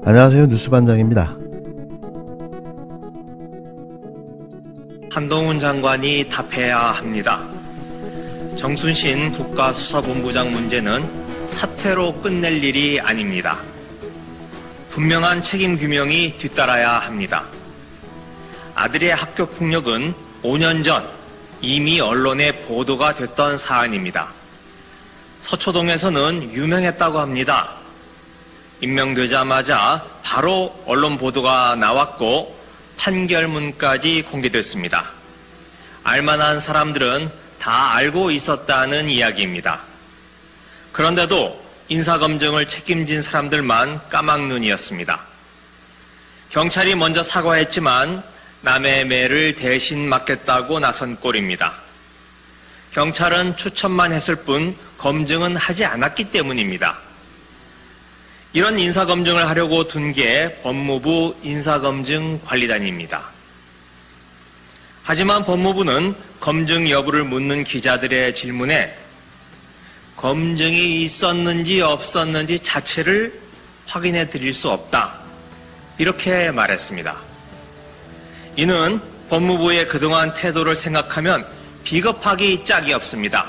안녕하세요. 뉴스반장입니다. 한동훈 장관이 답해야 합니다. 정순신 국가수사본부장 문제는 사퇴로 끝낼 일이 아닙니다. 분명한 책임 규명이 뒤따라야 합니다. 아들의 학교 폭력은 5년 전 이미 언론에 보도가 됐던 사안입니다. 서초동에서는 유명했다고 합니다. 임명되자마자 바로 언론 보도가 나왔고 판결문까지 공개됐습니다. 알만한 사람들은 다 알고 있었다는 이야기입니다. 그런데도 인사검증을 책임진 사람들만 까막눈이었습니다. 경찰이 먼저 사과했지만 남의 매를 대신 맡겠다고 나선 꼴입니다. 경찰은 추천만 했을 뿐 검증은 하지 않았기 때문입니다. 이런 인사검증을 하려고 둔 게 법무부 인사검증관리단입니다. 하지만 법무부는 검증 여부를 묻는 기자들의 질문에 검증이 있었는지 없었는지 자체를 확인해 드릴 수 없다. 이렇게 말했습니다. 이는 법무부의 그동안 태도를 생각하면 비겁하기 짝이 없습니다.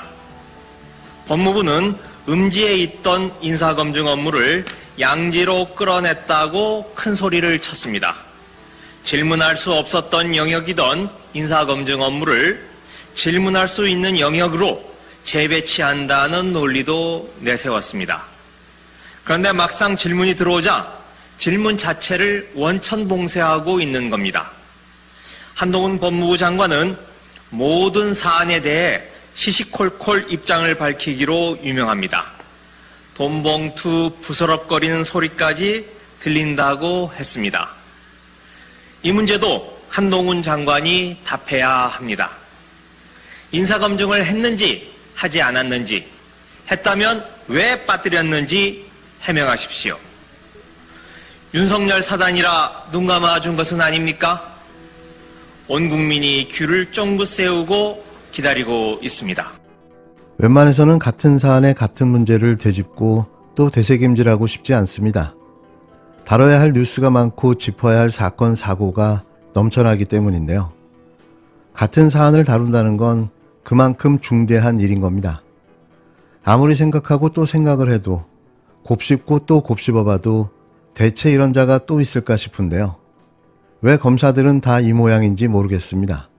법무부는 음지에 있던 인사검증 업무를 양지로 끌어냈다고 큰 소리를 쳤습니다. 질문할 수 없었던 영역이던 인사검증 업무를 질문할 수 있는 영역으로 재배치한다는 논리도 내세웠습니다. 그런데 막상 질문이 들어오자 질문 자체를 원천봉쇄하고 있는 겁니다. 한동훈 법무부 장관은 모든 사안에 대해 시시콜콜 입장을 밝히기로 유명합니다. 돈봉투 부스럭거리는 소리까지 들린다고 했습니다. 이 문제도 한동훈 장관이 답해야 합니다. 인사검증을 했는지 하지 않았는지, 했다면 왜 빠뜨렸는지 해명하십시오. 윤석열 사단이라 눈 감아준 것은 아닙니까? 온 국민이 귀를 쫑긋 세우고 기다리고 있습니다. 웬만해서는 같은 사안에 같은 문제를 되짚고 또 되새김질하고 싶지 않습니다. 다뤄야 할 뉴스가 많고 짚어야 할 사건, 사고가 넘쳐나기 때문인데요. 같은 사안을 다룬다는 건 그만큼 중대한 일인 겁니다. 아무리 생각하고 또 생각을 해도 곱씹고 또 곱씹어봐도 대체 이런 자가 또 있을까 싶은데요. 왜 검사들은 다 이 모양인지 모르겠습니다.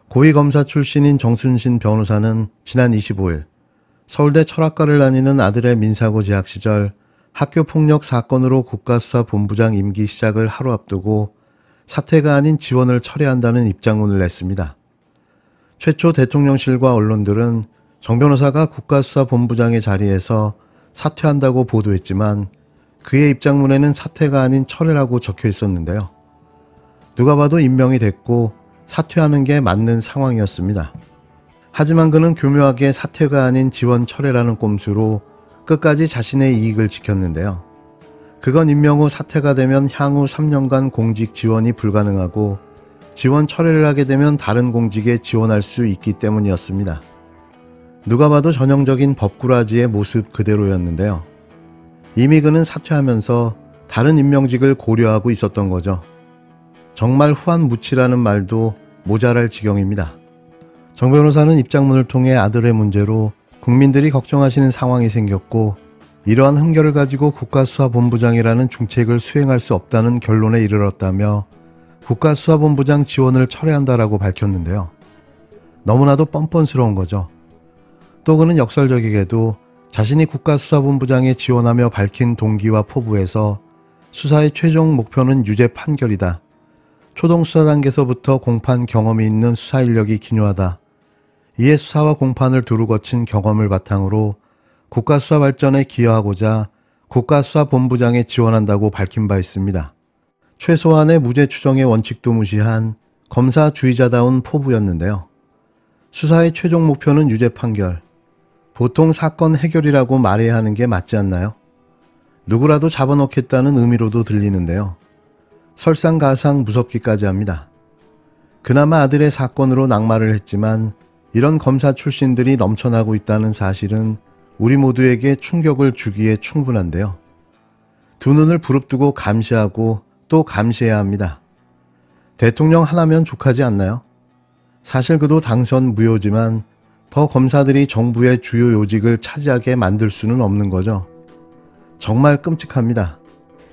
고위검사 출신인 정순신 변호사는 지난 25일 서울대 철학과를 다니는 아들의 민사고 재학 시절 학교폭력 사건으로 국가수사본부장 임기 시작을 하루 앞두고 사퇴가 아닌 지원을 철회한다는 입장문을 냈습니다. 최초 대통령실과 언론들은 정 변호사가 국가수사본부장의 자리에서 사퇴한다고 보도했지만 그의 입장문에는 사퇴가 아닌 철회라고 적혀 있었는데요. 누가 봐도 임명이 됐고 사퇴하는 게 맞는 상황이었습니다. 하지만 그는 교묘하게 사퇴가 아닌 지원 철회라는 꼼수로 끝까지 자신의 이익을 지켰는데요. 그건 임명 후 사퇴가 되면 향후 3년간 공직 지원이 불가능하고 지원 철회를 하게 되면 다른 공직에 지원할 수 있기 때문이었습니다. 누가 봐도 전형적인 법꾸라지의 모습 그대로였는데요. 이미 그는 사퇴하면서 다른 임명직을 고려하고 있었던 거죠. 정말 후한무치라는 말도 모자랄 지경입니다. 정 변호사는 입장문을 통해 아들의 문제로 국민들이 걱정하시는 상황이 생겼고 이러한 흠결을 가지고 국가수사본부장이라는 중책을 수행할 수 없다는 결론에 이르렀다며 국가수사본부장 지원을 철회한다라고 밝혔는데요. 너무나도 뻔뻔스러운 거죠. 또 그는 역설적이게도 자신이 국가수사본부장에 지원하며 밝힌 동기와 포부에서 수사의 최종 목표는 유죄 판결이다. 초동수사 단계에서부터 공판 경험이 있는 수사 인력이 기묘하다. 이에 수사와 공판을 두루 거친 경험을 바탕으로 국가수사 발전에 기여하고자 국가수사본부장에 지원한다고 밝힌 바 있습니다. 최소한의 무죄 추정의 원칙도 무시한 검사주의자다운 포부였는데요. 수사의 최종 목표는 유죄 판결. 보통 사건 해결이라고 말해야 하는 게 맞지 않나요? 누구라도 잡아놓겠다는 의미로도 들리는데요. 설상가상 무섭기까지 합니다. 그나마 아들의 사건으로 낙마를 했지만 이런 검사 출신들이 넘쳐나고 있다는 사실은 우리 모두에게 충격을 주기에 충분한데요. 두 눈을 부릅뜨고 감시하고 또 감시해야 합니다. 대통령 하나면 족하지 않나요? 사실 그도 당선 무효지만 더 검사들이 정부의 주요 요직을 차지하게 만들 수는 없는 거죠. 정말 끔찍합니다.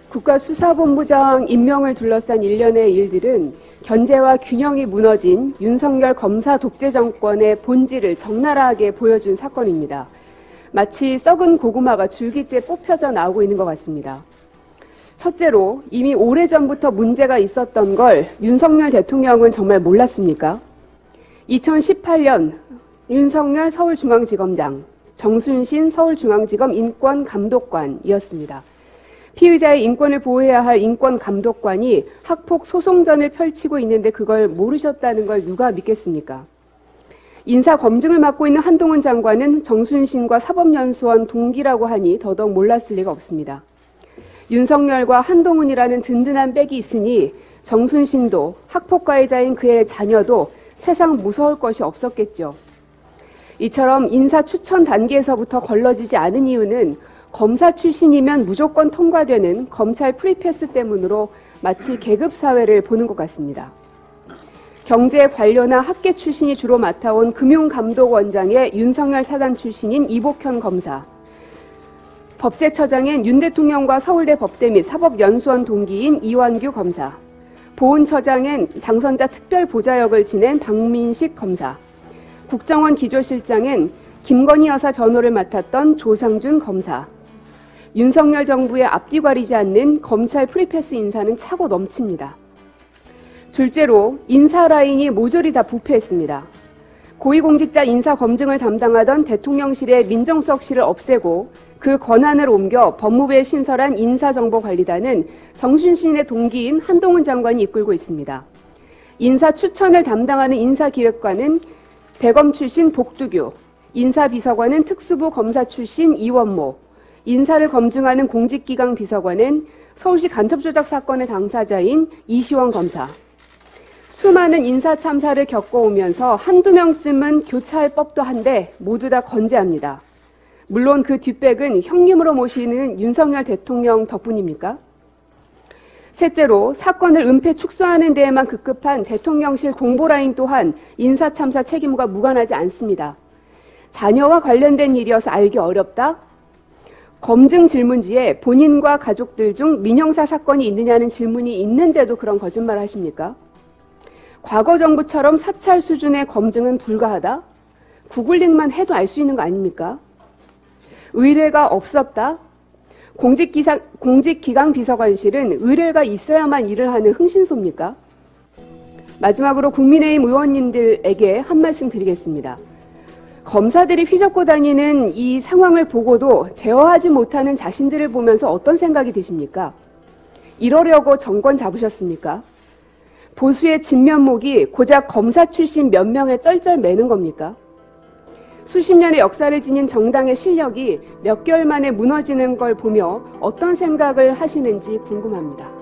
국가수사본부장 임명을 둘러싼 일련의 일들은 견제와 균형이 무너진 윤석열 검사 독재 정권의 본질을 적나라하게 보여준 사건입니다. 마치 썩은 고구마가 줄기째 뽑혀져 나오고 있는 것 같습니다. 첫째로 이미 오래전부터 문제가 있었던 걸 윤석열 대통령은 정말 몰랐습니까? 2018년 윤석열 서울중앙지검장, 정순신 서울중앙지검 인권감독관이었습니다. 피의자의 인권을 보호해야 할 인권감독관이 학폭 소송전을 펼치고 있는데 그걸 모르셨다는 걸 누가 믿겠습니까? 인사검증을 맡고 있는 한동훈 장관은 정순신과 사법연수원 동기라고 하니 더더욱 몰랐을 리가 없습니다. 윤석열과 한동훈이라는 든든한 백이 있으니 정순신도 학폭 가해자인 그의 자녀도 세상 무서울 것이 없었겠죠. 이처럼 인사 추천 단계에서부터 걸러지지 않은 이유는 검사 출신이면 무조건 통과되는 검찰 프리패스 때문으로 마치 계급사회를 보는 것 같습니다. 경제 관료나 학계 출신이 주로 맡아온 금융감독원장의 윤석열 사단 출신인 이복현 검사, 법제처장엔 윤 대통령과 서울대 법대 및 사법연수원 동기인 이완규 검사, 보훈처장엔 당선자 특별보좌역을 지낸 박민식 검사, 국정원 기조실장엔 김건희 여사 변호를 맡았던 조상준 검사, 윤석열 정부의 앞뒤 가리지 않는 검찰 프리패스 인사는 차고 넘칩니다. 둘째로 인사 라인이 모조리 다 부패했습니다. 고위공직자 인사 검증을 담당하던 대통령실의 민정수석실을 없애고 그 권한을 옮겨 법무부에 신설한 인사정보관리단은 정순신의 동기인 한동훈 장관이 이끌고 있습니다. 인사 추천을 담당하는 인사기획관은 대검 출신 복두규, 인사비서관은 특수부 검사 출신 이원모, 인사를 검증하는 공직기강 비서관은 서울시 간첩조작 사건의 당사자인 이시원 검사. 수많은 인사참사를 겪어오면서 한두 명쯤은 교차할 법도 한데 모두 다 건재합니다. 물론 그 뒷백은 형님으로 모시는 윤석열 대통령 덕분입니까? 셋째로 사건을 은폐 축소하는 데에만 급급한 대통령실 공보라인 또한 인사참사 책임과 무관하지 않습니다. 자녀와 관련된 일이어서 알기 어렵다? 검증 질문지에 본인과 가족들 중 민형사 사건이 있느냐는 질문이 있는데도 그런 거짓말을 하십니까? 과거 정부처럼 사찰 수준의 검증은 불가하다? 구글링만 해도 알 수 있는 거 아닙니까? 의뢰가 없었다? 공직기강 비서관실은 의뢰가 있어야만 일을 하는 흥신소입니까? 마지막으로 국민의힘 의원님들에게 한 말씀 드리겠습니다. 검사들이 휘젓고 다니는 이 상황을 보고도 제어하지 못하는 자신들을 보면서 어떤 생각이 드십니까? 이러려고 정권 잡으셨습니까? 보수의 진면목이 고작 검사 출신 몇 명에 쩔쩔매는 겁니까? 수십 년의 역사를 지닌 정당의 실력이 몇 개월 만에 무너지는 걸 보며 어떤 생각을 하시는지 궁금합니다.